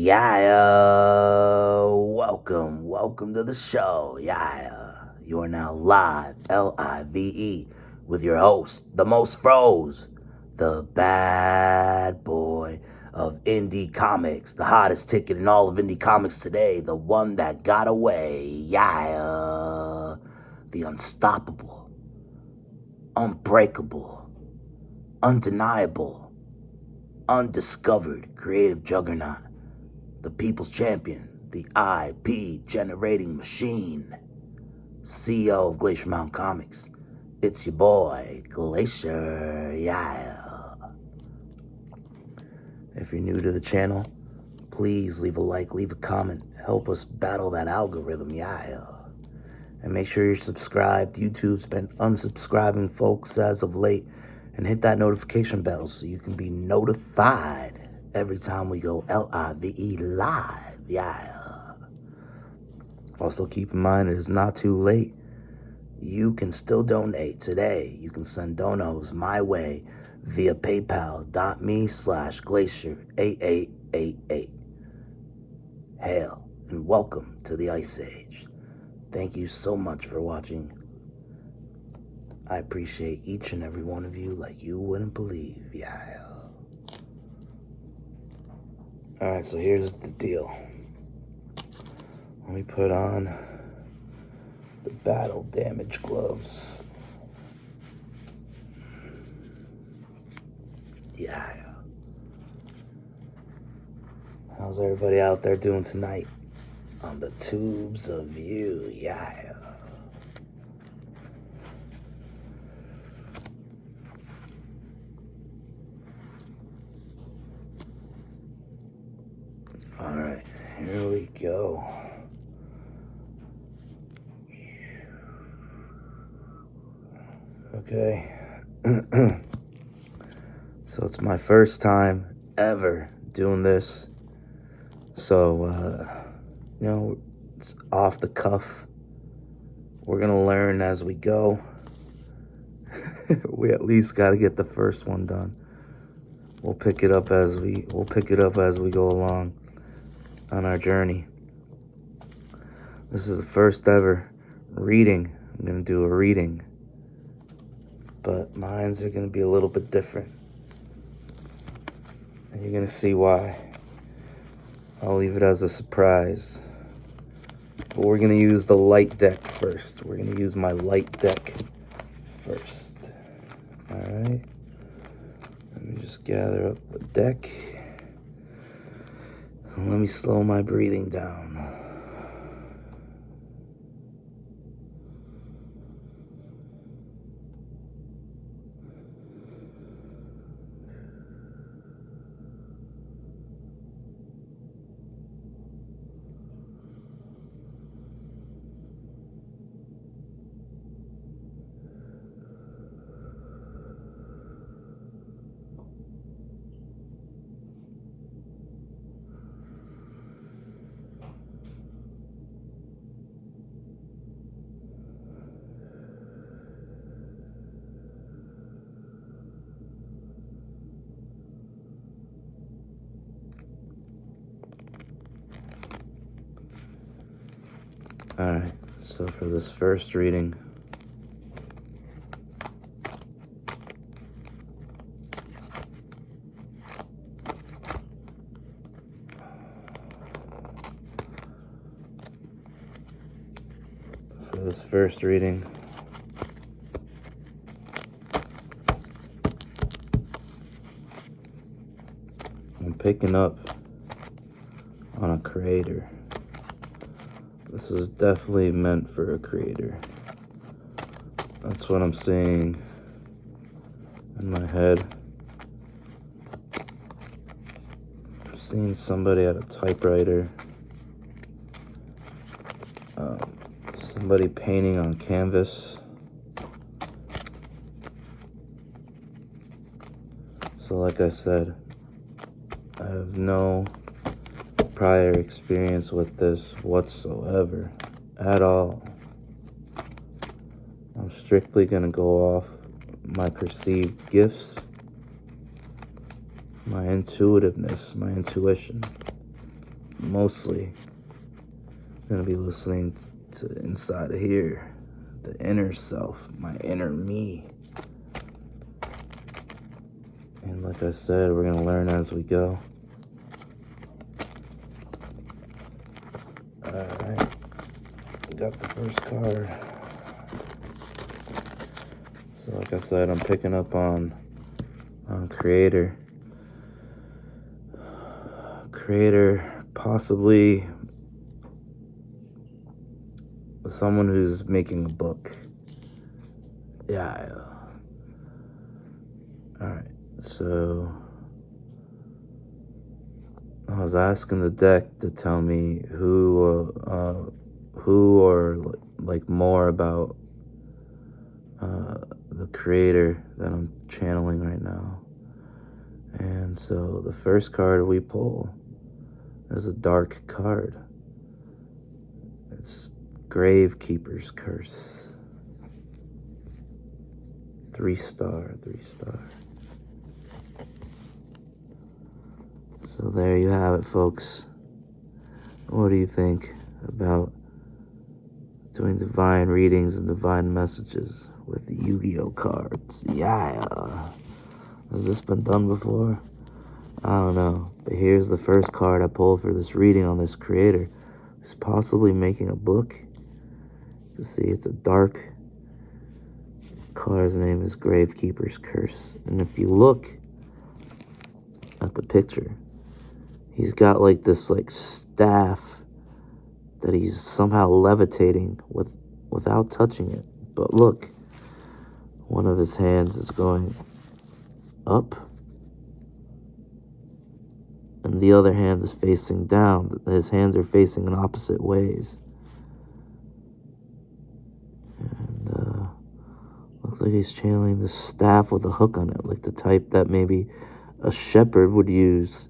Yeah, welcome to the show. Yeah, you are now live, Live, with your host, the most froze, the bad boy of indie comics, the hottest ticket in all of indie comics today, the one that got away. Yeah, the unstoppable, unbreakable, undeniable, undiscovered creative juggernaut, the people's champion, the IP generating machine, CEO of Glacier Mountain Comics. It's your boy, Glacier. Yeah. If you're new to the channel, please leave a like, leave a comment, help us battle that algorithm. Yeah. And make sure you're subscribed. YouTube's been unsubscribing folks as of late. And hit that notification bell so you can be notified every time we go Live live. Yeah. Also keep in mind, it is not too late. You can still donate today. You can send donos my way via paypal.me/glacier8888. Hail and welcome to the Ice Age. Thank you so much for watching. I appreciate each and every one of you like you wouldn't believe. Yeah. Alright, so here's the deal. Let me put on the battle damage gloves. Yeah. How's everybody out there doing tonight on the tubes of you? Yeah. Alright, here we go. Okay. So it's my first time ever doing this. So, it's off the cuff. We're going to learn as we go. We at least got to get the first one done. We'll pick it up as we go along on our journey. This is the first ever reading. I'm going to do a reading. But mine's are going to be a little bit different. And you're going to see why. I'll leave it as a surprise. But we're going to use the light deck first. We're going to use my light deck first. Alright. Let me just gather up the deck. And let me slow my breathing down. Alright, so for this first reading, I'm picking up on a creator. This is definitely meant for a creator. That's what I'm seeing in my head. I'm seeing somebody at a typewriter. Somebody painting on canvas. So like I said, I have no prior experience with this whatsoever at all. I'm strictly gonna go off my perceived gifts, my intuitiveness, my intuition. mostly going to be listening to inside of here, the inner self, my inner me. And like I said, we're going to learn as we go. Alright, got the first card. So like I said, I'm picking up on Creator. Creator, possibly someone who's making a book. Yeah. Alright, so I was asking the deck to tell me who or like more about the creator that I'm channeling right now. And so the first card we pull is a dark card. It's Gravekeeper's Curse. 3-star, 3-star. So there you have it, folks. What do you think about doing divine readings and divine messages with Yu-Gi-Oh cards? Yeah. Has this been done before? I don't know. But here's the first card I pulled for this reading on this creator who's possibly making a book. You see, it's a dark card's name is Gravekeeper's Curse. And if you look at the picture, he's got like this like staff that he's somehow levitating without touching it. But look, one of his hands is going up and the other hand is facing down. His hands are facing in opposite ways. And looks like he's channeling this staff with a hook on it, like the type that maybe a shepherd would use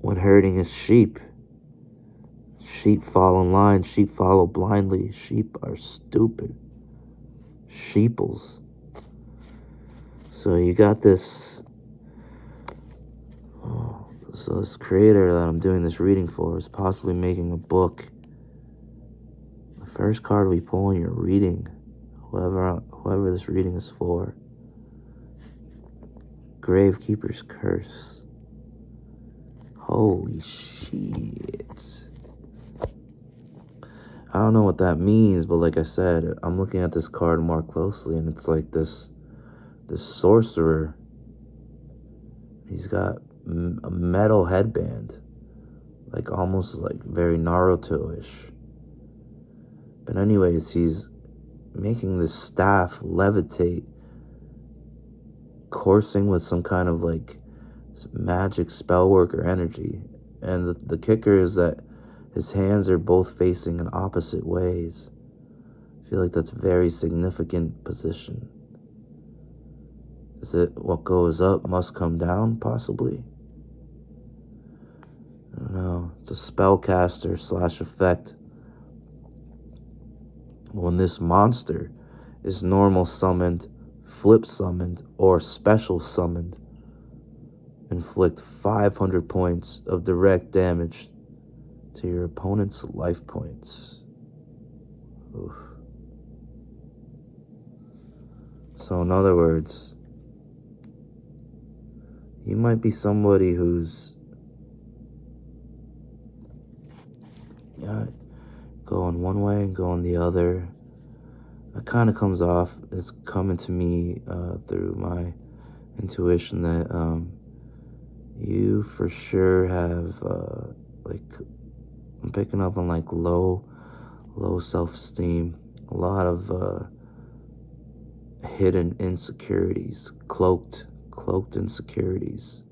when herding his sheep. Sheep fall in line, sheep follow blindly. Sheep are stupid. Sheeples. So you got this. So this creator that I'm doing this reading for is possibly making a book. The first card we pull in your reading, whoever this reading is for, Gravekeeper's Curse. Holy shit. I don't know what that means, but like I said, I'm looking at this card more closely, and it's like this sorcerer. He's got a metal headband, like almost like very Naruto-ish. But anyways, he's making this staff levitate, coursing with some kind of like magic spell work or energy. And the kicker is that his hands are both facing in opposite ways. I feel like that's a very significant position. Is it what goes up must come down, possibly? I don't know. It's a spellcaster / effect. When this monster is normal summoned, flip summoned, or special summoned, inflict 500 points of direct damage to your opponent's life points. Oof. So in other words, you might be somebody who's going one way and going the other. It kind of comes off, it's coming to me through my intuition that you for sure have like, I'm picking up on like low self-esteem, a lot of hidden insecurities, cloaked insecurities.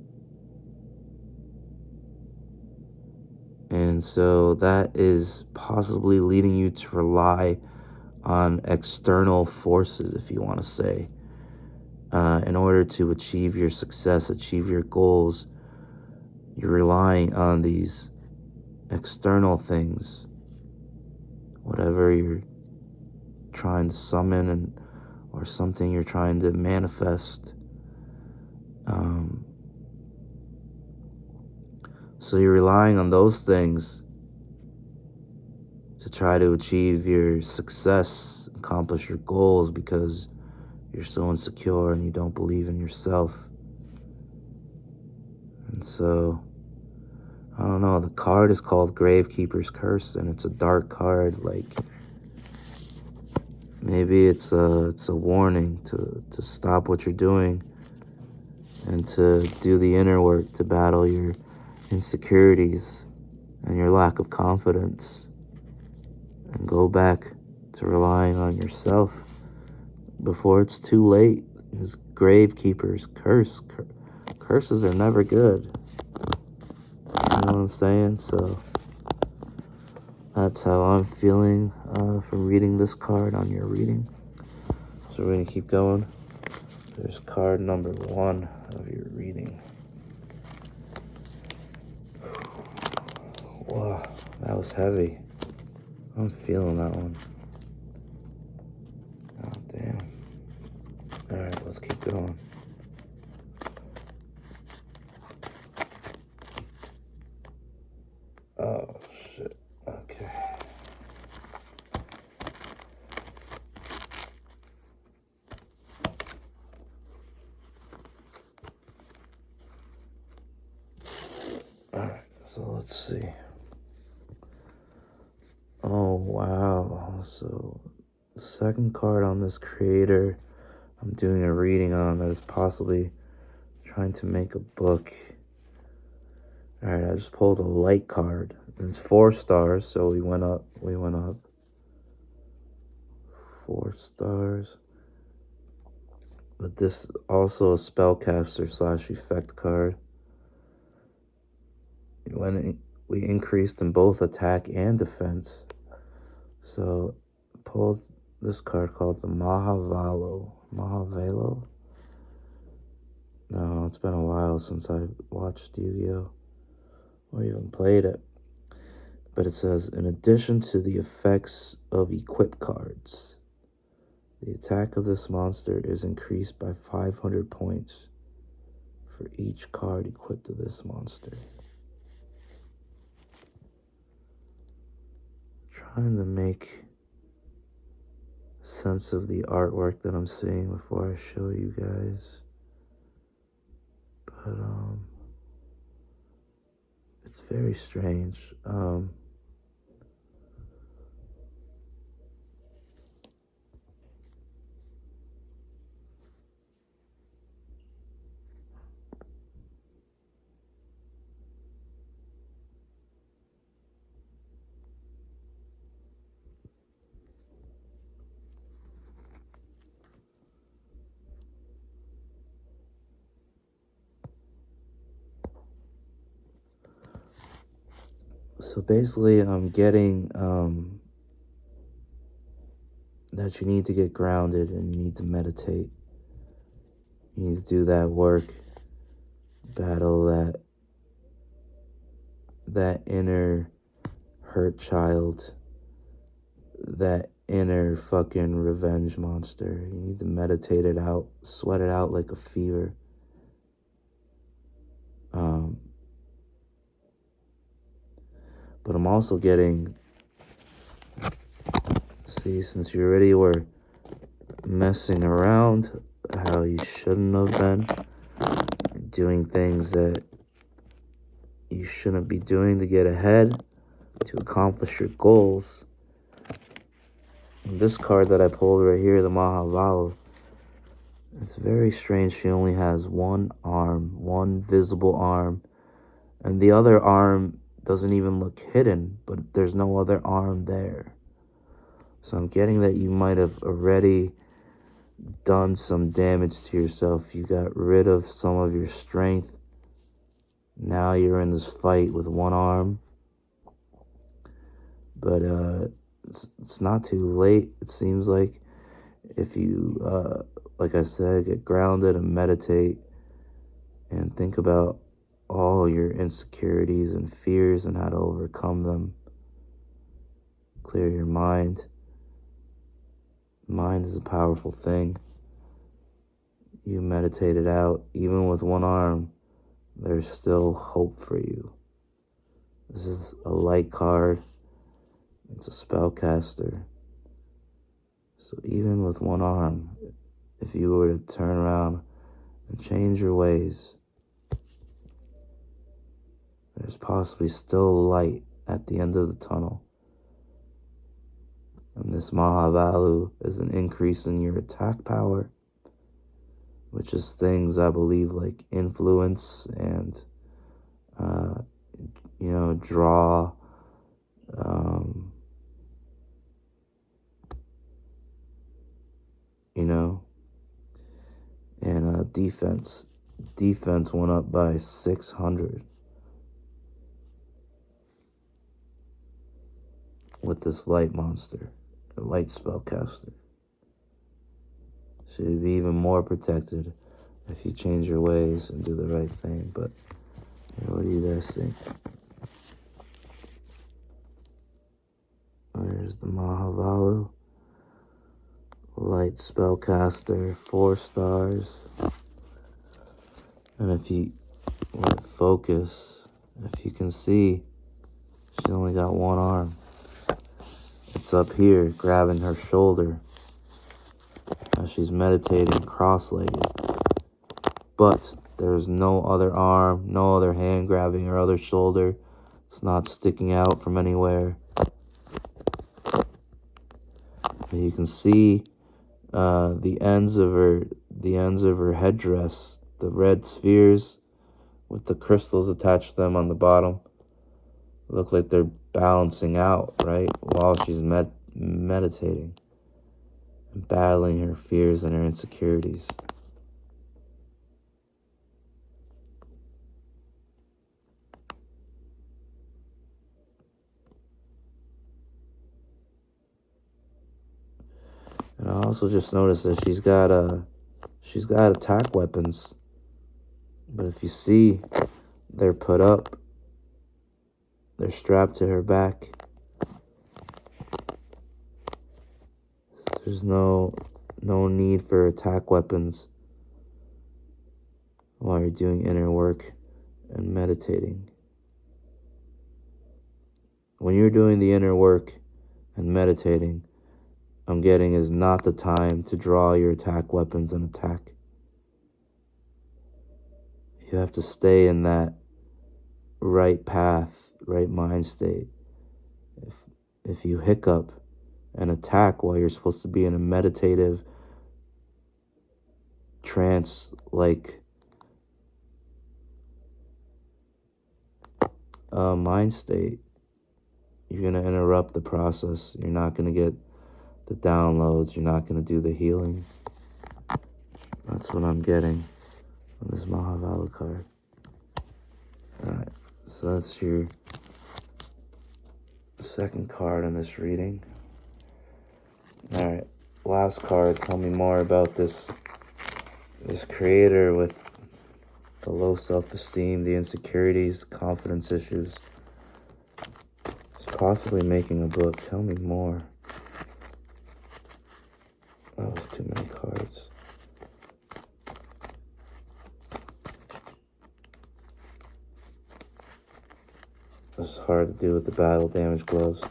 And so that is possibly leading you to rely on external forces, if you want to say, in order to achieve your success, achieve your goals. You're relying on these external things, whatever you're trying to summon or something you're trying to manifest. So you're relying on those things to try to achieve your success, accomplish your goals, because you're so insecure and you don't believe in yourself. And so, I don't know, the card is called Gravekeeper's Curse, and it's a dark card. Like, maybe it's a warning to stop what you're doing and to do the inner work to battle your insecurities and your lack of confidence, and go back to relying on yourself before it's too late. This Gravekeeper's Curse. Curses are never good. You know what I'm saying? So that's how I'm feeling from reading this card on your reading. So we're going to keep going. There's card number 1 of your reading. Wow, that was heavy. I'm feeling that one. Oh, damn. Alright, let's keep going. Oh, shit. Okay. Alright, so let's see. Oh, wow. So, the second card on this creator I'm doing a reading on that is possibly trying to make a book. Alright, I just pulled a light card. It's 4 stars, so we went up. 4 stars. But this also a spellcaster / effect card. When we increased in both attack and defense. So pulled this card called the Mahavalo. Mahavalo? No, it's been a while since I watched Yugioh or even played it. But it says, in addition to the effects of equip cards, the attack of this monster is increased by 500 points for each card equipped to this monster. Trying to make sense of the artwork that I'm seeing before I show you guys. But it's very strange. So basically, I'm getting that you need to get grounded and you need to meditate. You need to do that work, battle that inner hurt child, that inner fucking revenge monster. You need to meditate it out, sweat it out like a fever. But I'm also getting, see, since you already were messing around how you shouldn't have been, doing things that you shouldn't be doing to get ahead, to accomplish your goals. And this card that I pulled right here, the Mahavalo, it's very strange. She only has one arm, one visible arm, and the other arm doesn't even look hidden, but there's no other arm there. So I'm getting that you might have already done some damage to yourself. You got rid of some of your strength. Now you're in this fight with one arm. But it's not too late. It seems like if you, like I said, get grounded and meditate and think about all your insecurities and fears and how to overcome them. Clear your mind. Mind is a powerful thing. You meditate it out. Even with one arm, there's still hope for you. This is a light card. It's a spellcaster. So even with one arm, if you were to turn around and change your ways, there's possibly still light at the end of the tunnel. And this Mahavalu is an increase in your attack power, which is things I believe like influence and, draw, and defense. Defense went up by 600 with this light monster, a light spellcaster. So you'd be even more protected if you change your ways and do the right thing. But what do you guys think? There's the Mahavalu, light spellcaster, 4 stars. And if you let focus, if you can see, she only got one arm. It's up here, grabbing her shoulder as she's meditating cross-legged. But there's no other arm, no other hand grabbing her other shoulder. It's not sticking out from anywhere. And you can see the ends of her headdress, the red spheres with the crystals attached to them on the bottom, look like they're balancing out, right, while she's meditating and battling her fears and her insecurities. And I also just noticed that she's got attack weapons, but if you see, they're put up, they're strapped to her back. There's no need for attack weapons while you're doing inner work and meditating. When you're doing the inner work and meditating, I'm getting is not the time to draw your attack weapons and attack. You have to stay in that right path, right mind state. If you hiccup and attack while you're supposed to be in a meditative trance like mind state, you're going to interrupt the process. You're not going to get the downloads. You're not going to do the healing. That's what I'm getting on this Mahavalu card. Alright, so that's your second card in this reading. Alright, last card. Tell me more about this creator with the low self-esteem, the insecurities, confidence issues. He's possibly making a book. Tell me more. That was too many cards. It's hard to do with the battle damage gloves.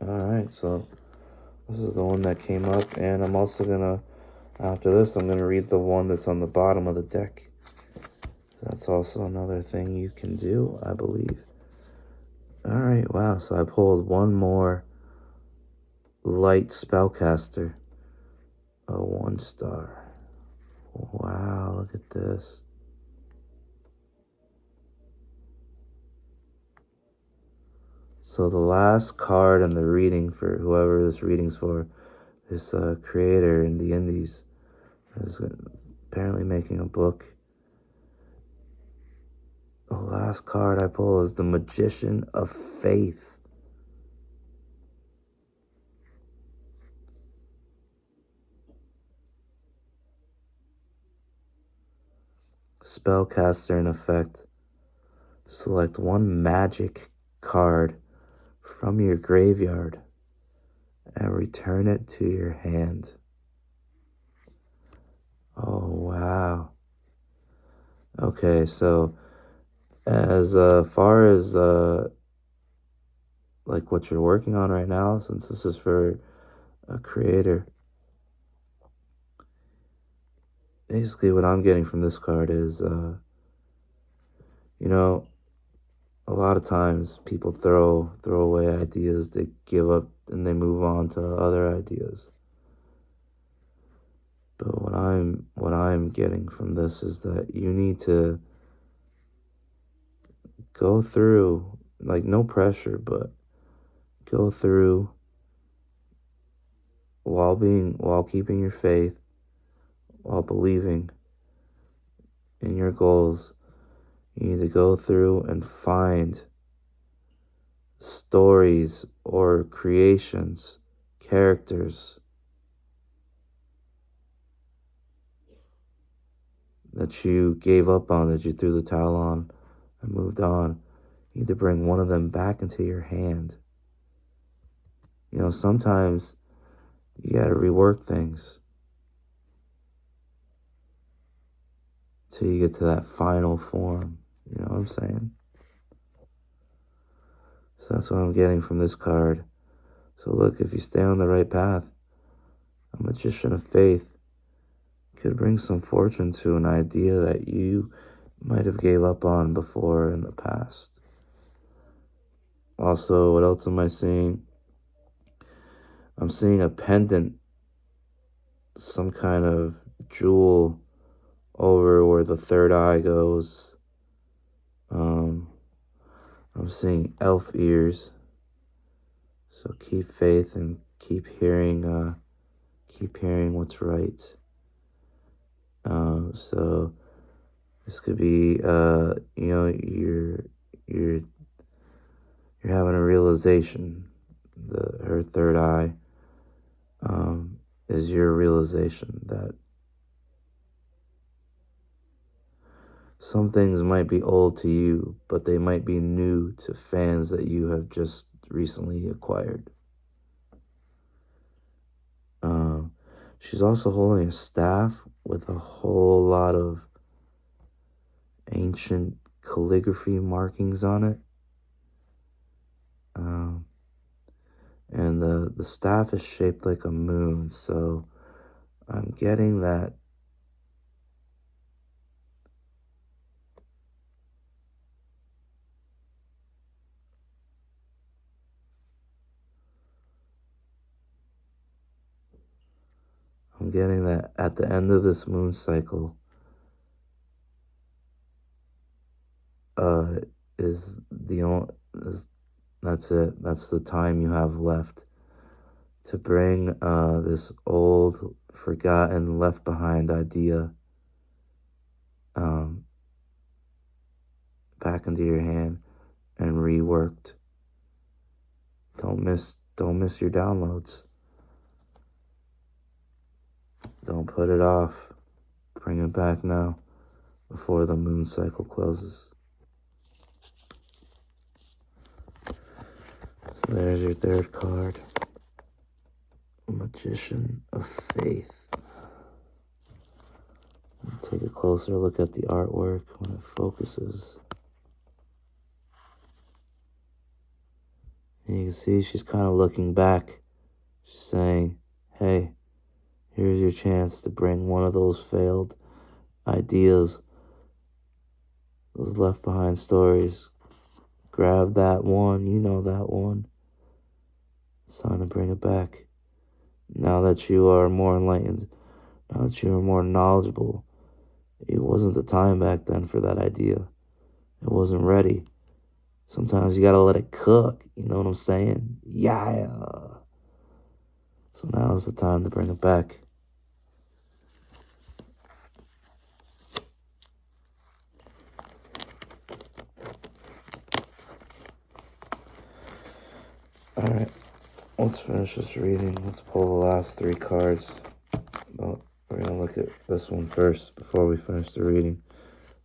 Alright, so this is the one that came up, and I'm also gonna, after this, I'm gonna read the one that's on the bottom of the deck. That's also another thing you can do, I believe. Alright, wow, so I pulled one more light spellcaster. A 1 star. Wow, look at this. So the last card in the reading for whoever this reading's for, this creator in the Indies is apparently making a book. The last card I pull is the Magician of Faith. Spellcaster in effect. Select one magic card from your graveyard and return it to your hand. Oh, wow. Okay, so as far as like what you're working on right now, since this is for a creator, basically what I'm getting from this card is, you know, a lot of times people throw away ideas, they give up and they move on to other ideas. But what I'm getting from this is that you need to go through, like, no pressure, but go through while keeping your faith, while believing in your goals. You need to go through and find stories or creations, characters that you gave up on, that you threw the towel on and moved on. You need to bring one of them back into your hand. You know, sometimes you gotta rework things till you get to that final form. You know what I'm saying? So that's what I'm getting from this card. So look, if you stay on the right path, a magician of faith could bring some fortune to an idea that you might have gave up on before in the past. Also, what else am I seeing? I'm seeing a pendant, some kind of jewel over where the third eye goes. Um, I'm seeing elf ears. So keep faith and keep hearing what's right. So this could be, you know, you're having a realization. Her third eye, is your realization that some things might be old to you, but they might be new to fans that you have just recently acquired. Um, she's also holding a staff with a whole lot of ancient calligraphy markings on it. Um, and the staff is shaped like a moon, so I'm getting that at the end of this moon cycle, uh, is the only is that's it. That's the time you have left to bring this old, forgotten, left behind idea um, back into your hand and reworked. Don't miss your downloads. Don't put it off. Bring it back now before the moon cycle closes. So there's your third card. Magician of Faith. Take a closer look at the artwork when it focuses. And you can see she's kind of looking back. She's saying, hey, here's your chance to bring one of those failed ideas, those left behind stories. Grab that one, you know that one. It's time to bring it back. Now that you are more enlightened, now that you are more knowledgeable, it wasn't the time back then for that idea. It wasn't ready. Sometimes you gotta let it cook, you know what I'm saying? Yeah. So now is the time to bring it back. Alright, let's finish this reading. Let's pull the last three cards. Well, we're gonna look at this one first before we finish the reading.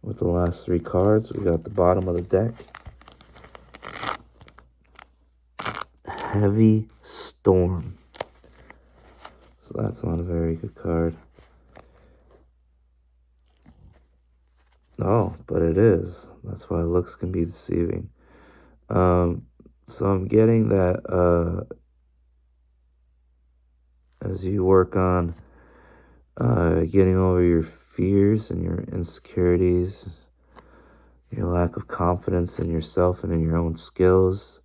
With the last three cards, we got the bottom of the deck. Heavy Storm. So that's not a very good card. Oh, but it is. That's why looks can be deceiving. So I'm getting that as you work on getting over your fears and your insecurities, your lack of confidence in yourself and in your own skills,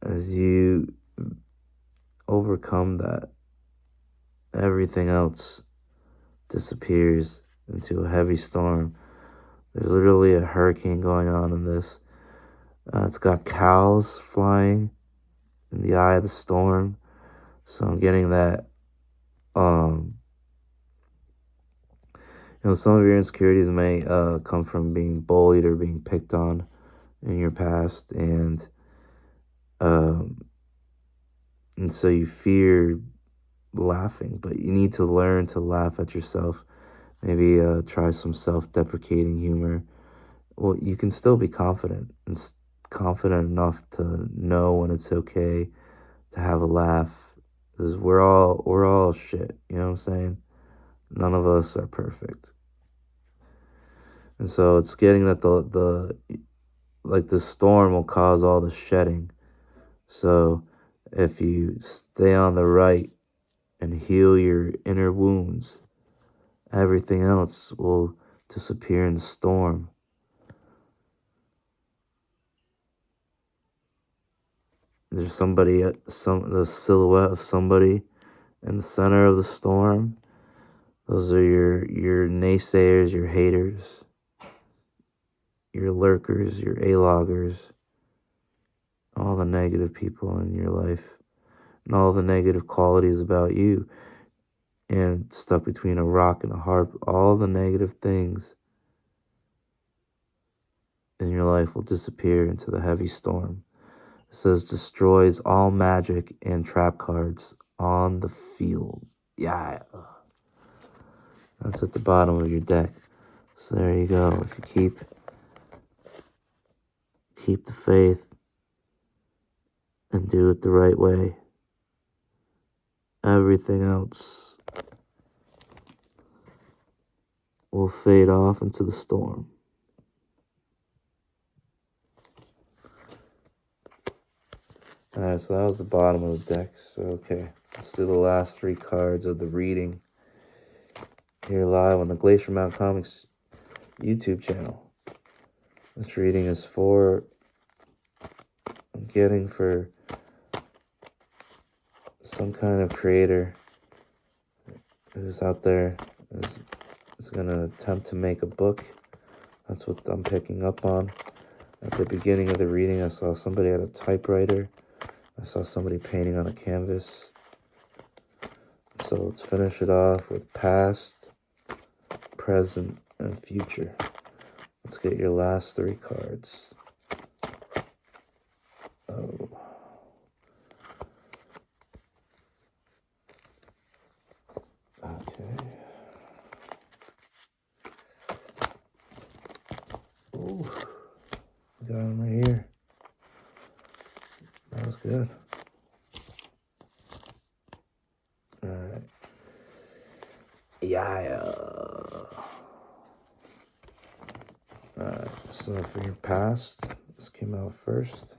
as you overcome that, everything else disappears into a heavy storm. There's literally a hurricane going on in this. It's got cows flying in the eye of the storm. So I'm getting that, some of your insecurities may come from being bullied or being picked on in your past. Um, and so you fear laughing, but you need to learn to laugh at yourself. Maybe try some self-deprecating humor. Well, you can still be confident and confident enough to know when it's okay to have a laugh, because we're all shit. You know what I'm saying? None of us are perfect, and so it's getting that the storm will cause all the shedding. So if you stay on the right and heal your inner wounds, everything else will disappear in the storm. There's the silhouette of somebody in the center of the storm. Those are your naysayers, your haters, your lurkers, your A-loggers, all the negative people in your life, and all the negative qualities about you, and stuck between a rock and a hard, all the negative things in your life will disappear into the heavy storm. It says destroys all magic and trap cards on the field. Yeah, that's at the bottom of your deck. So there you go. If you keep the faith and do it the right way, everything else will fade off into the storm. Alright, so that was the bottom of the deck. So, okay, let's do the last three cards of the reading here live on the Glacier Mount Comics YouTube channel. This reading is I'm getting for some kind of creator who's out there is going to attempt to make a book. That's what I'm picking up on. At the beginning of the reading, I saw somebody at a typewriter. I saw somebody painting on a canvas. So let's finish it off with past, present, and future. Let's get your last three cards. Oh. Okay. Ooh. Got them right here. That was good. Alright. Yeah. Alright, so for your past, this came out first.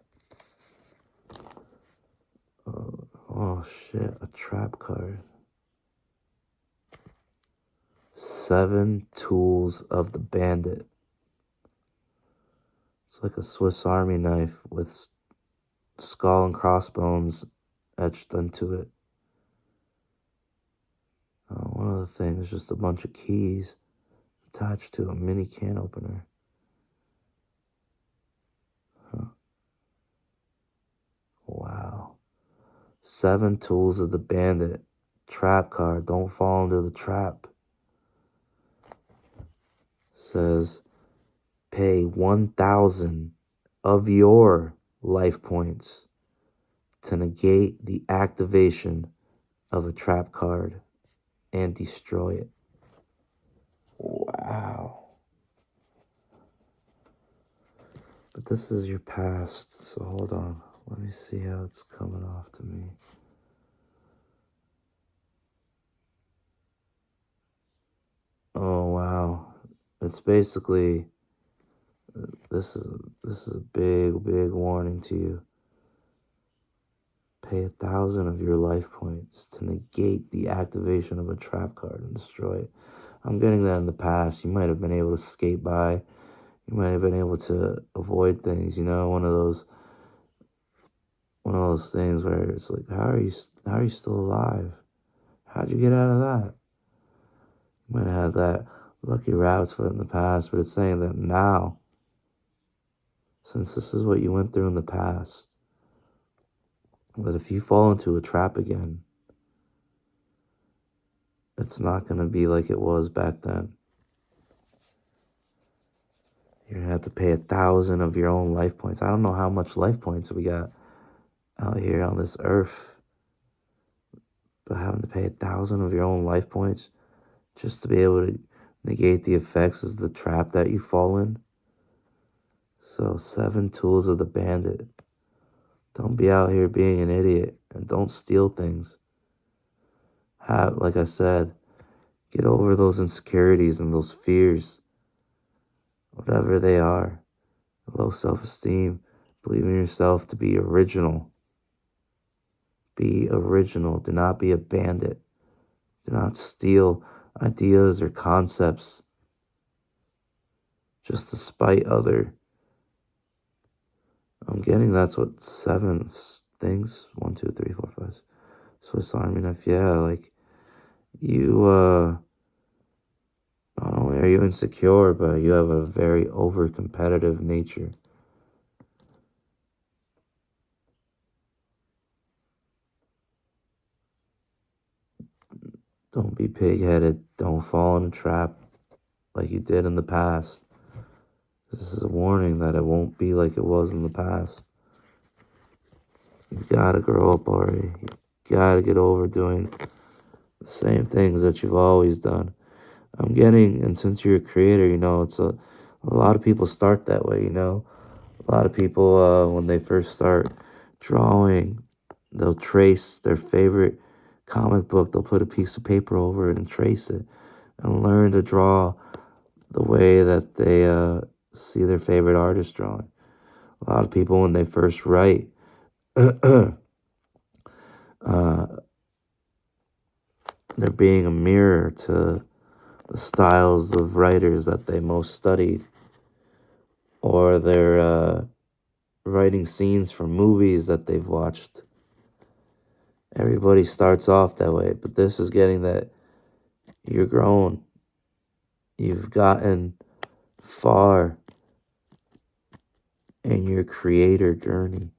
Oh shit, a trap card. 7 Tools of the Bandit. It's like a Swiss Army knife with skull and crossbones etched into it. One of the things is just a bunch of keys attached to a mini can opener. Huh. Wow. 7 Tools of the Bandit. Trap card. Don't fall into the trap. Says, pay 1,000 of your life points to negate the activation of a trap card and destroy it. Wow. But this is your past, so hold on. Let me see how it's coming off to me. Oh wow. It's basically this is a big warning to you. Pay 1,000 of your life points to negate the activation of a trap card and destroy it. I'm getting that in the past. You might have been able to skate by. You might have been able to avoid things. One of those things where it's like, how are you still alive? How'd you get out of that? You might have had that lucky rabbit's foot in the past, but it's saying that now, since this is what you went through in the past, that if you fall into a trap again, it's not going to be like it was back then. You're going to have to pay 1,000 of your own life points. I don't know how much life points we got out here on this earth, but having to pay 1,000 of your own life points just to be able to negate the effects of the trap that you fall in. So 7 tools of the bandit. Don't be out here being an idiot and don't steal things. Like I said, get over those insecurities and those fears, whatever they are. Low self-esteem. Believe in yourself to be original. Be original. Do not be a bandit. Do not steal ideas or concepts just to spite other. I'm getting that's what 7 things. 1, 2, 3, 4, 5. Swiss Army knife. Yeah, like you. Not only are you insecure, but you have a very over-competitive nature. Don't be pig-headed. Don't fall in a trap like you did in the past. This is a warning that it won't be like it was in the past. You gotta grow up already. You gotta get over doing the same things that you've always done. I'm getting, and since you're a creator, it's a lot of people start that way, A lot of people, when they first start drawing, they'll trace their favorite comic book. They'll put a piece of paper over it and trace it and learn to draw the way that they see their favorite artist drawing. A lot of people, when they first write, they're being a mirror to the styles of writers that they most studied, or they're writing scenes from movies that they've watched. Everybody starts off that way, but this is getting that you're grown. You've gotten far in your creator journey.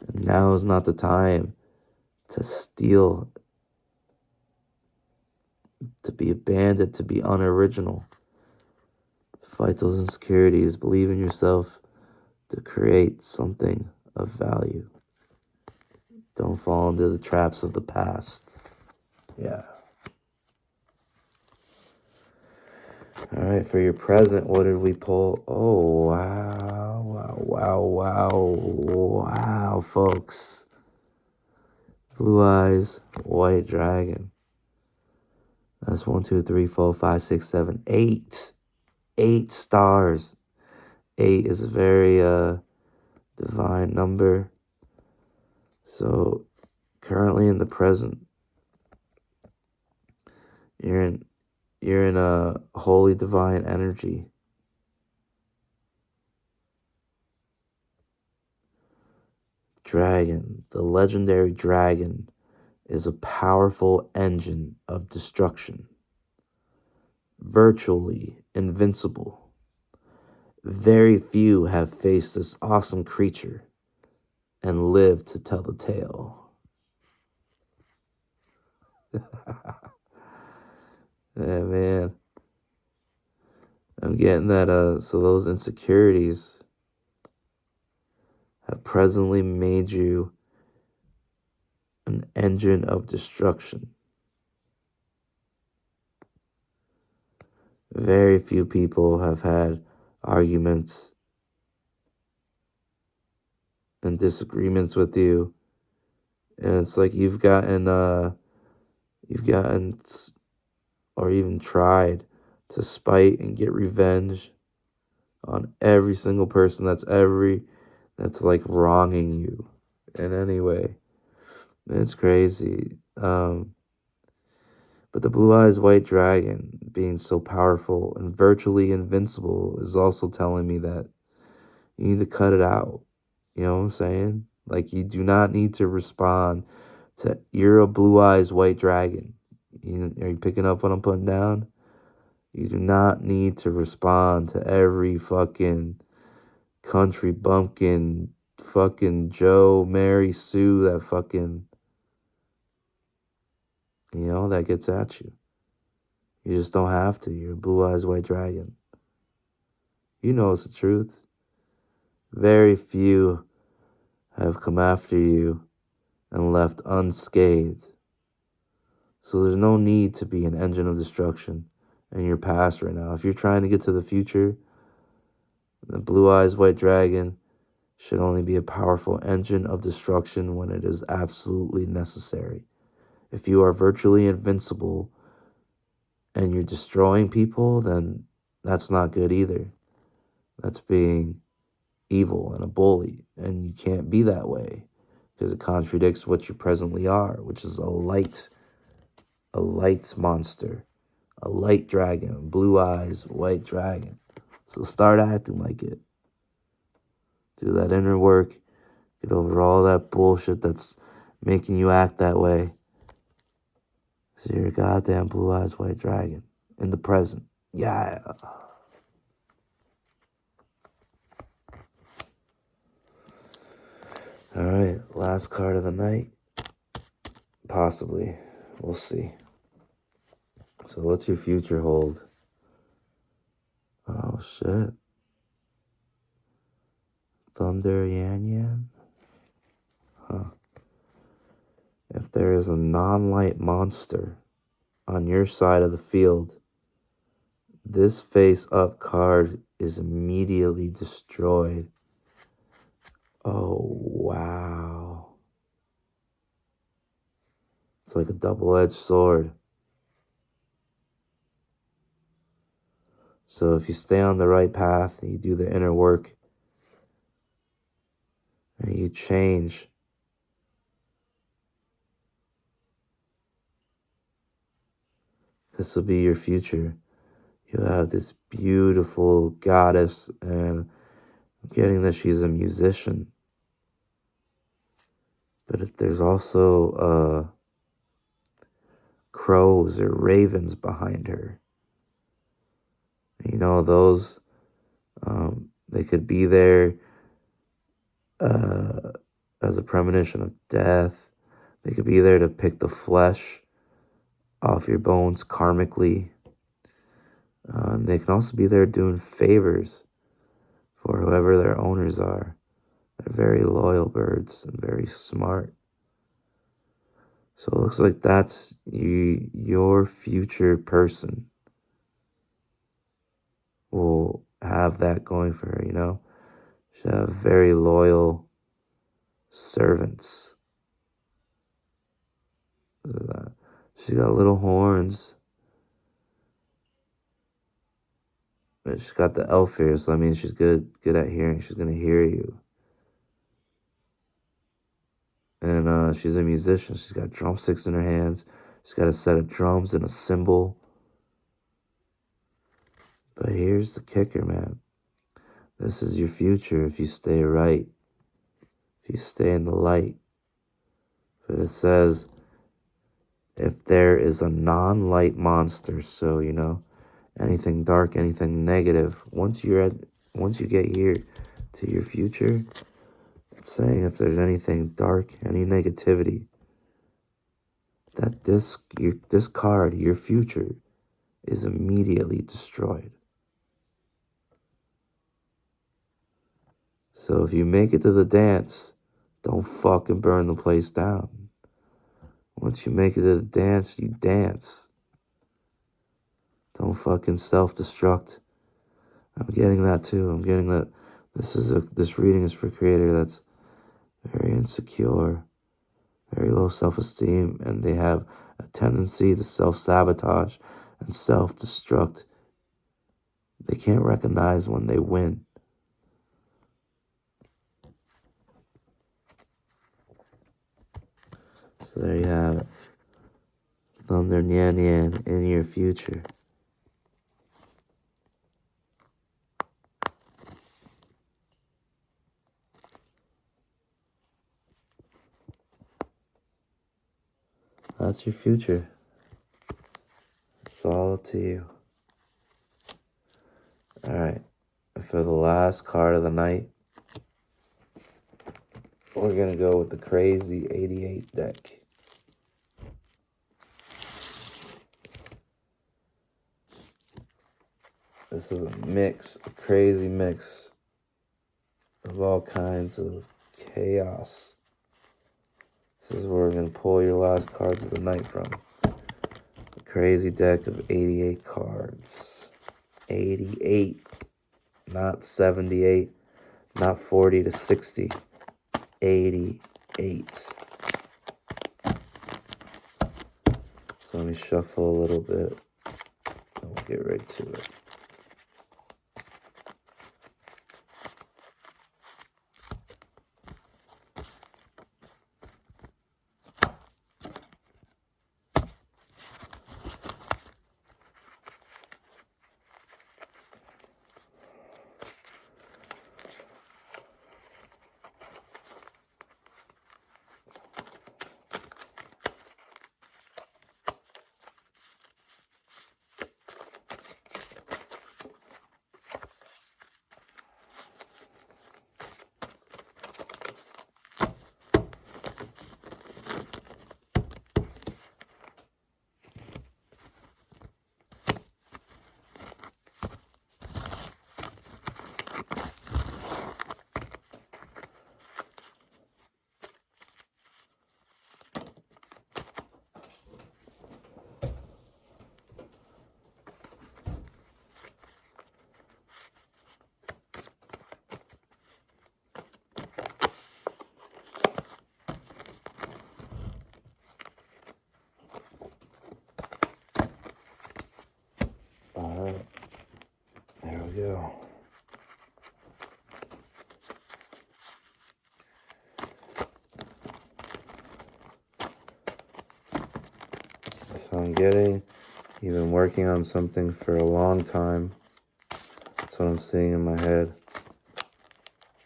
And now is not the time to steal, to be a bandit, to be unoriginal. Fight those insecurities. Believe in yourself to create something of value. Don't fall into the traps of the past. Yeah. All right, for your present, what did we pull? Oh, wow, folks. Blue eyes, white dragon. That's 1, 2, 3, 4, 5, 6, 7, 8. 8 stars. 8 is a very divine number. So currently in the present, you're in a holy divine energy. Dragon, the legendary dragon, is a powerful engine of destruction. Virtually invincible. Very few have faced this awesome creature and lived to tell the tale. Yeah, man. I'm getting that, so those insecurities have presently made you an engine of destruction. Very few people have had arguments and disagreements with you. And it's like you've gotten, or even tried to spite and get revenge on every single person that's like wronging you in any way. It's crazy. But the blue eyes white dragon, being so powerful and virtually invincible, is also telling me that you need to cut it out. You know what I'm saying? Like, you do not need to respond to, you're a blue eyes white dragon. Are you picking up what I'm putting down? You do not need to respond to every fucking country bumpkin, fucking Joe, Mary, Sue, that fucking, that gets at you. You just don't have to. You're a blue eyes white dragon. You know it's the truth. Very few have come after you and left unscathed. So there's no need to be an engine of destruction in your past right now. If you're trying to get to the future, the blue eyes white dragon should only be a powerful engine of destruction when it is absolutely necessary. If you are virtually invincible and you're destroying people, then that's not good either. That's being evil and a bully, and you can't be that way because it contradicts what you presently are, which is a light monster, a light dragon, blue eyes, white dragon. So start acting like it. Do that inner work. Get over all that bullshit that's making you act that way. So you're a goddamn blue eyes white dragon in the present. Yeah. All right, last card of the night. Possibly. We'll see. So what's your future hold? Oh, shit. Thunder Yan Yan? Huh. If there is a non-light monster on your side of the field, this face-up card is immediately destroyed. Oh, wow. It's like a double-edged sword. So if you stay on the right path and you do the inner work and you change, this will be your future. You'll have this beautiful goddess, and I'm getting that she's a musician. But if there's also crows or ravens behind her, those, they could be there as a premonition of death. They could be there to pick the flesh off your bones karmically. And they can also be there doing favors for whoever their owners are. They're very loyal birds and very smart. So it looks like that's your future person will have that going for her, She'll have very loyal servants. Look at that. She's got little horns. But she's got the elf ears, so that means she's good at hearing. She's gonna hear you. And she's a musician. She's got drumsticks in her hands. She's got a set of drums and a cymbal. But here's the kicker, man. This is your future if you stay right. If you stay in the light. But it says, if there is a non-light monster, so, anything dark, anything negative, once you get here to your future, it's saying if there's anything dark, any negativity, that this card, your future, is immediately destroyed. So if you make it to the dance, don't fucking burn the place down. Once you make it to the dance, you dance. Don't fucking self-destruct. I'm getting that too. I'm getting that this reading is for creator that's very insecure, very low self-esteem, and they have a tendency to self-sabotage and self-destruct They can't recognize when they win. So there you have it. Thunder Nyan Nyan in your future. That's your future. It's all up to you. Alright. For the last card of the night, we're going to go with the crazy 88 deck. This is a mix, a crazy mix of all kinds of chaos. This is where we're going to pull your last cards of the night from. A crazy deck of 88 cards. 88, not 78, not 40 to 60. 88. So let me shuffle a little bit and we'll get right to it. Alright, there we go. So I'm getting, you've been working on something for a long time. That's what I'm seeing in my head.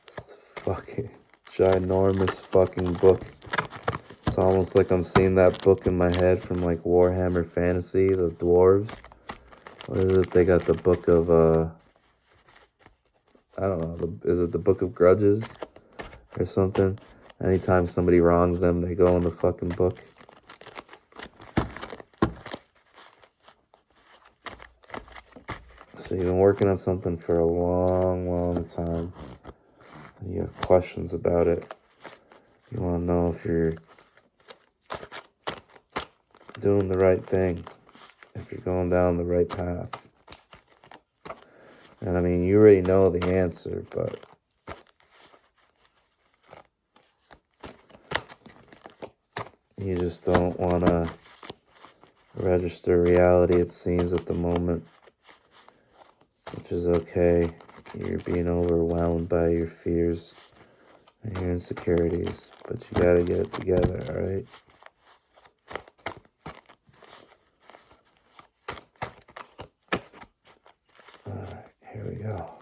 It's a fucking ginormous fucking book. It's almost like I'm seeing that book in my head from like Warhammer Fantasy, the dwarves. What is it? They got the book of, I don't know, is it the book of grudges or something? Anytime somebody wrongs them, they go in the fucking book. So you've been working on something for a long, long time. And you have questions about it. You want to know if you're doing the right thing, if you're going down the right path. And I mean, you already know the answer, but you just don't want to register reality, it seems, at the moment, which is okay. You're being overwhelmed by your fears and your insecurities, but you got to get it together, all right? Here we go.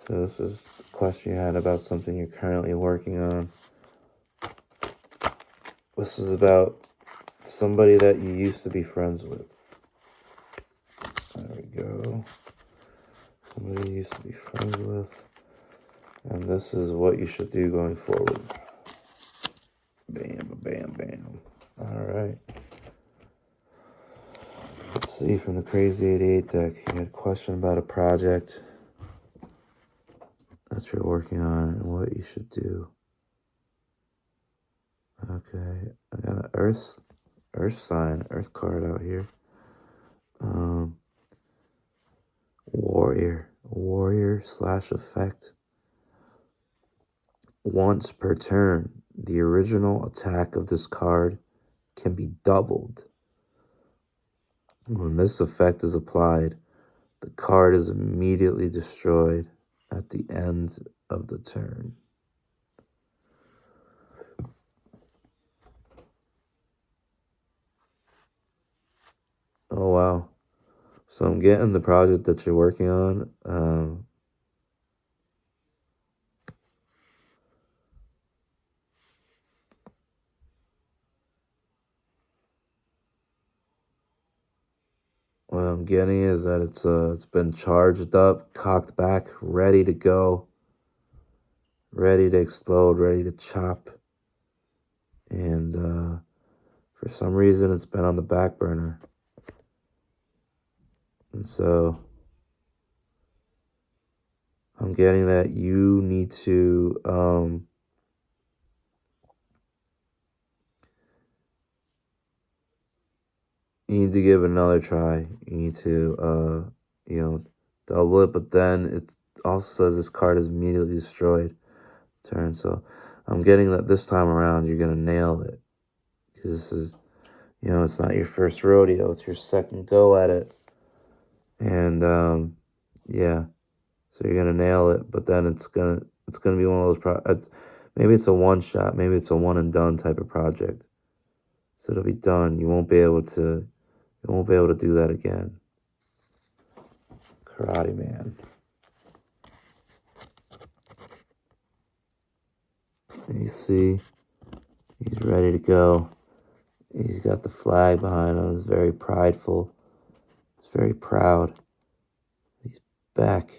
So this is the question you had about something you're currently working on. This is about somebody that you used to be friends with. There we go. Somebody you used to be friends with. And this is what you should do going forward. Bam, bam, bam. All right. Let's see, from the Crazy 88 deck, you had a question about a project that you're working on and what you should do. Okay, I got an earth sign, earth card out here. Warrior / effect. Once per turn, the original attack of this card can be doubled. When this effect is applied, The card is immediately destroyed at the end of the turn. Oh, wow. So I'm getting the project that you're working on. What I'm getting is that it's been charged up, cocked back, ready to go, ready to explode, ready to chop. And for some reason, it's been on the back burner. And so I'm getting that you need to give it another try. You need to double it, but then it also says this card is immediately destroyed. Turn. So I'm getting that this time around you're gonna nail it. Because this is, it's not your first rodeo, it's your second go at it. And yeah. So you're gonna nail it, but then it's gonna be one of those maybe it's a one shot, maybe it's a one and done type of project. So it'll be done. You won't be able to do that again. Karate Man. You see, he's ready to go. He's got the flag behind him. He's very prideful. He's very proud. He's back.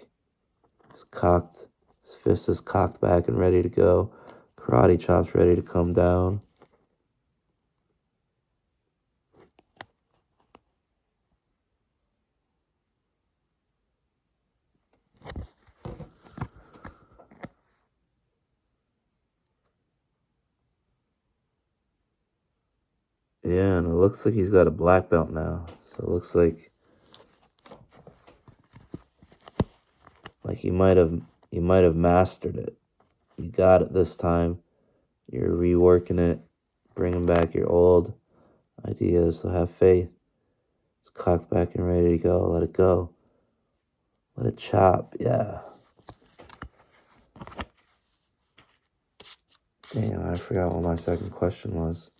He's cocked. His fist is cocked back and ready to go. Karate chop's ready to come down. Yeah, and it looks like he's got a black belt now. So it looks like you might have mastered it. You got it this time. You're reworking it, bringing back your old ideas. So have faith. It's cocked back and ready to go. Let it go. Let it chop. Yeah. Damn, I forgot what my second question was.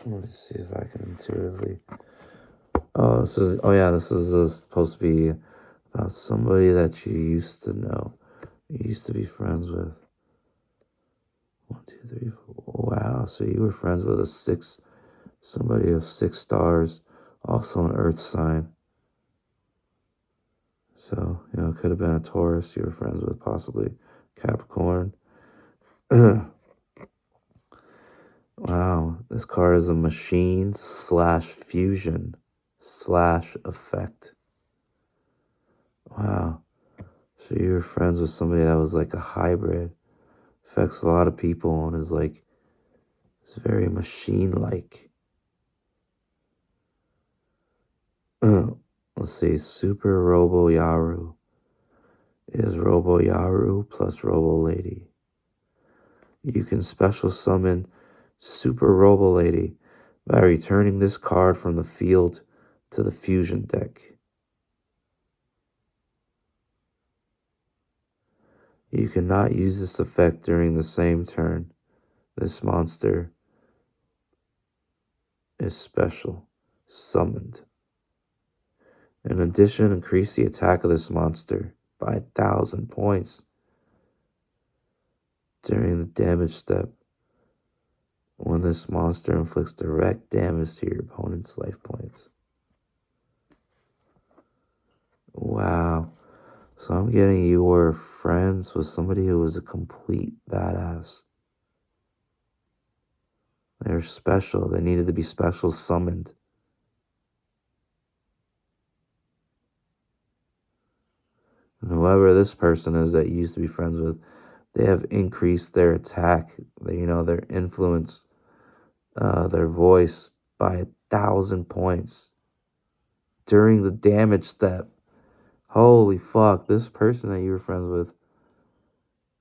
Let me see if I can intuitively. This is supposed to be about somebody that you used to know, you used to be friends with. 1, 2, 3, 4. Wow, so you were friends with somebody of 6 stars, also an Earth sign. So, it could have been a Taurus you were friends with, possibly Capricorn. Wow, this card is a machine / fusion / effect. Wow. So you were friends with somebody that was like a hybrid. Affects a lot of people and is like, it's very machine-like. Let's see, Super Robo Yaru is Robo Yaru plus Robo Lady. You can special summon Super Robo Lady by returning this card from the field to the fusion deck. You cannot use this effect during the same turn. This monster is special summoned. In addition, increase the attack of this monster by 1,000 points during the damage step when this monster inflicts direct damage to your opponent's life points. Wow. So I'm getting you were friends with somebody who was a complete badass. They were special. They needed to be special summoned. And whoever this person is that you used to be friends with, they have increased their attack, their influence, their voice by 1,000 points during the damage step. Holy fuck, this person that you were friends with,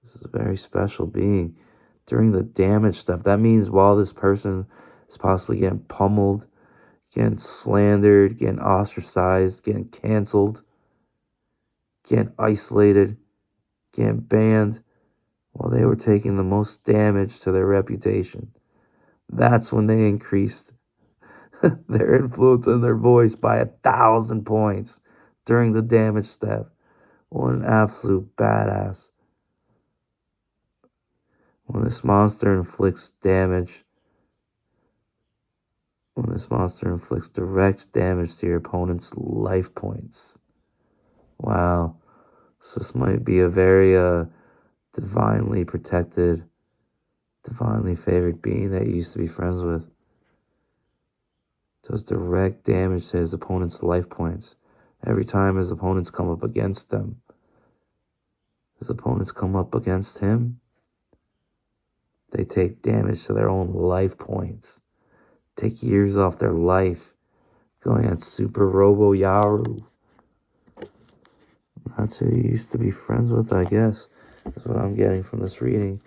this is a very special being. During the damage step, that means while this person is possibly getting pummeled, getting slandered, getting ostracized, getting canceled, getting isolated, getting banned, while they were taking the most damage to their reputation. That's when they increased their influence and their voice by 1,000 points during the damage step. What an absolute badass. When this monster inflicts direct damage to your opponent's life points. Wow. So this might be a very divinely protected, divinely favored being that you used to be friends with. Does direct damage to his opponent's life points. Every time his opponents come up against them. His opponents come up against him. They take damage to their own life points. Take years off their life. Going at Super Robo Yaru. That's who you used to be friends with, I guess. That's what I'm getting from this reading.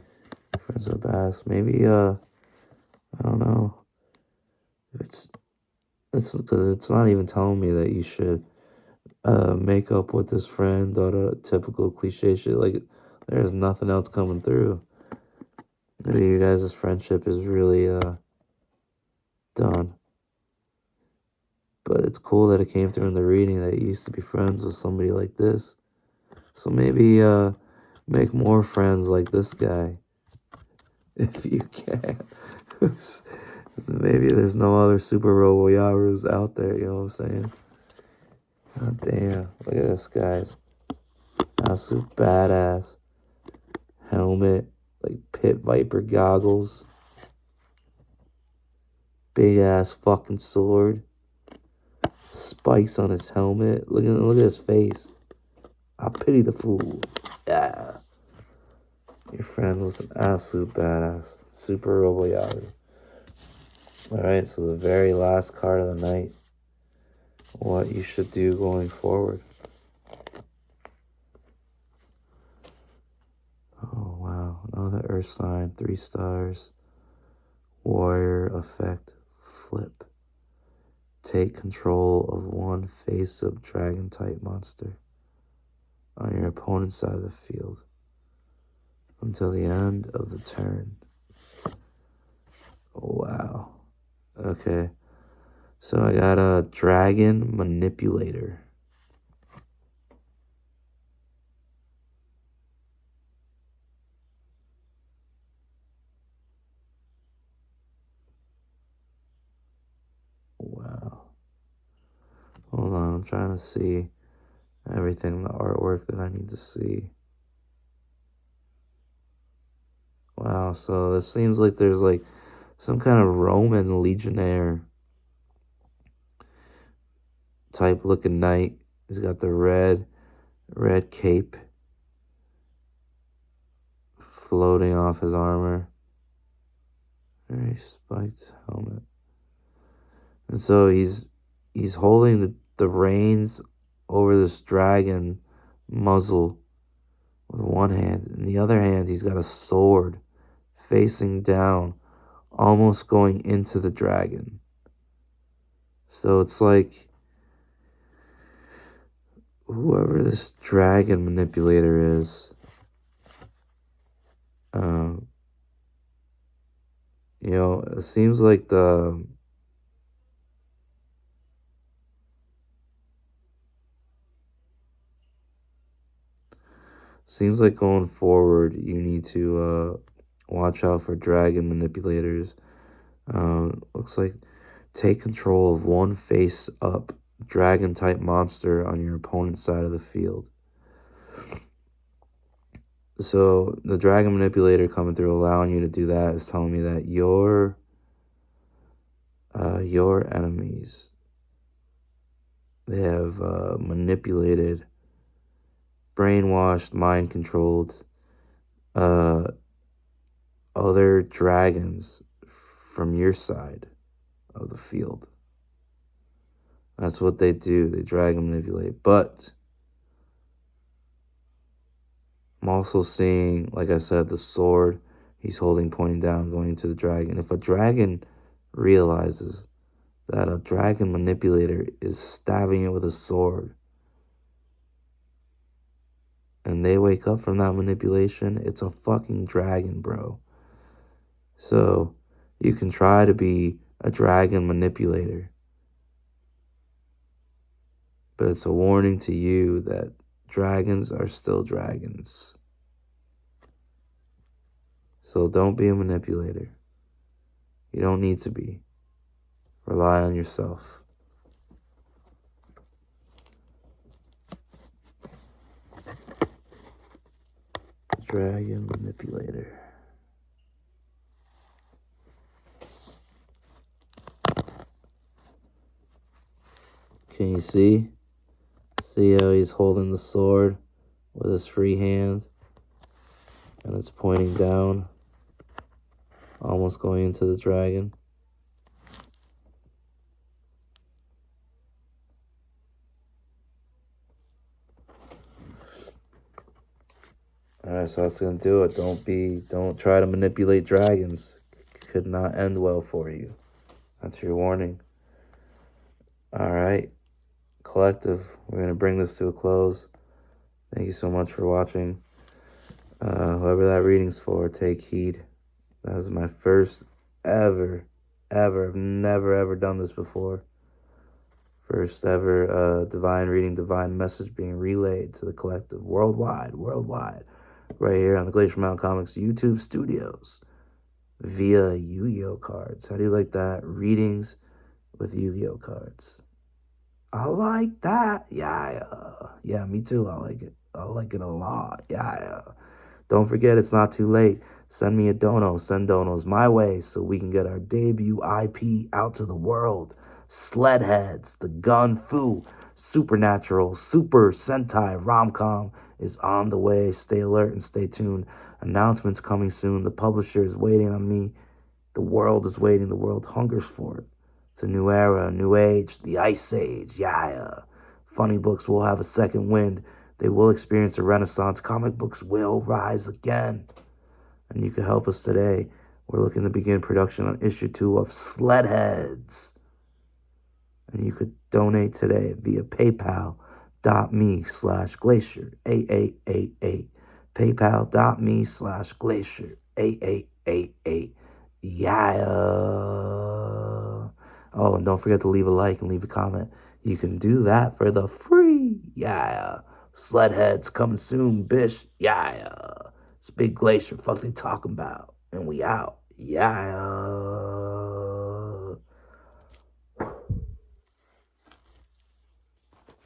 Friends with Bass. Maybe, I don't know. It's because it's not even telling me that you should make up with this friend or typical cliche shit. Like, there's nothing else coming through. Maybe you guys' friendship is really done. But it's cool that it came through in the reading that you used to be friends with somebody like this. So maybe make more friends like this guy. If you can. Maybe there's no other Super Robo Yarus out there, you know what I'm saying? God damn. Look at this guy's absolute badass. Helmet, like pit viper goggles. Big ass fucking sword. Spikes on his helmet. Look at his face. I pity the fool. Yeah. Your friend was an absolute badass. Super Robo Yaru. Alright, so the very last card of the night. What you should do going forward. Oh, wow. Another Earth sign. 3 stars. Warrior effect. Flip. Take control of one face-up dragon-type monster on your opponent's side of the field until the end of the turn. Wow. Okay. So I got a dragon manipulator. Wow. Hold on, I'm trying to see everything, the artwork that I need to see. Wow, so it seems like there's like some kind of Roman legionnaire type looking knight. He's got the red cape floating off his armor. Very spiked helmet. And so he's holding the reins over this dragon muzzle with one hand. In the other hand, he's got a sword facing down, almost going into the dragon. So it's like whoever this dragon manipulator is, you know, it seems like going forward, you need to watch out for dragon manipulators. Looks like take control of one face-up dragon-type monster on your opponent's side of the field. So the dragon manipulator coming through, allowing you to do that, is telling me that your enemies, they have manipulated, brainwashed, mind-controlled other dragons from your side of the field. That's what they do. They dragon manipulate. But I'm also seeing, like I said, the sword he's holding pointing down, going into the dragon. If a dragon realizes that a dragon manipulator is stabbing it with a sword, and they wake up from that manipulation, it's a fucking dragon, bro. So you can try to be a dragon manipulator, but it's a warning to you that dragons are still dragons. So don't be a manipulator. You don't need to be. Rely on yourself. Dragon manipulator. Can you see? See how he's holding the sword with his free hand? And it's pointing down, almost going into the dragon. Alright, so that's gonna do it. Don't try to manipulate dragons. Could not end well for you. That's your warning. Alright, collective, we're gonna bring this to a close. Thank you so much for watching. Whoever that reading's for, take heed. That was my first ever. I've never ever done this before. First ever divine reading, divine message being relayed to the collective worldwide, right here on the Glacier Mountain Comics YouTube studios via Yu-Gi-Oh cards. How do you like that? Readings with Yu-Gi-Oh cards. I like that. Yeah, me too. I like it. I like it a lot. Yeah. Don't forget, it's not too late. Send me a dono. Send donos my way so we can get our debut IP out to the world. Sledheads, the Gun Fu, Supernatural, Super Sentai Rom-Com is on the way. Stay alert and stay tuned. Announcements coming soon. The publisher is waiting on me. The world is waiting. The world hungers for it. It's a new era, a new age, the Ice Age. Yeah. Funny books will have a second wind. They will experience a renaissance. Comic books will rise again. And you can help us today. We're looking to begin production on issue 2 of Sledheads. And you could donate today via paypal.me/glacier 8888. paypal.me/glacier 8888. Yeah. Oh, and don't forget to leave a like and leave a comment. You can do that for the free. Yeah. Sledheads coming soon, bitch. Yeah. It's Big Glacier. Fuck they talking about. And we out. Yeah.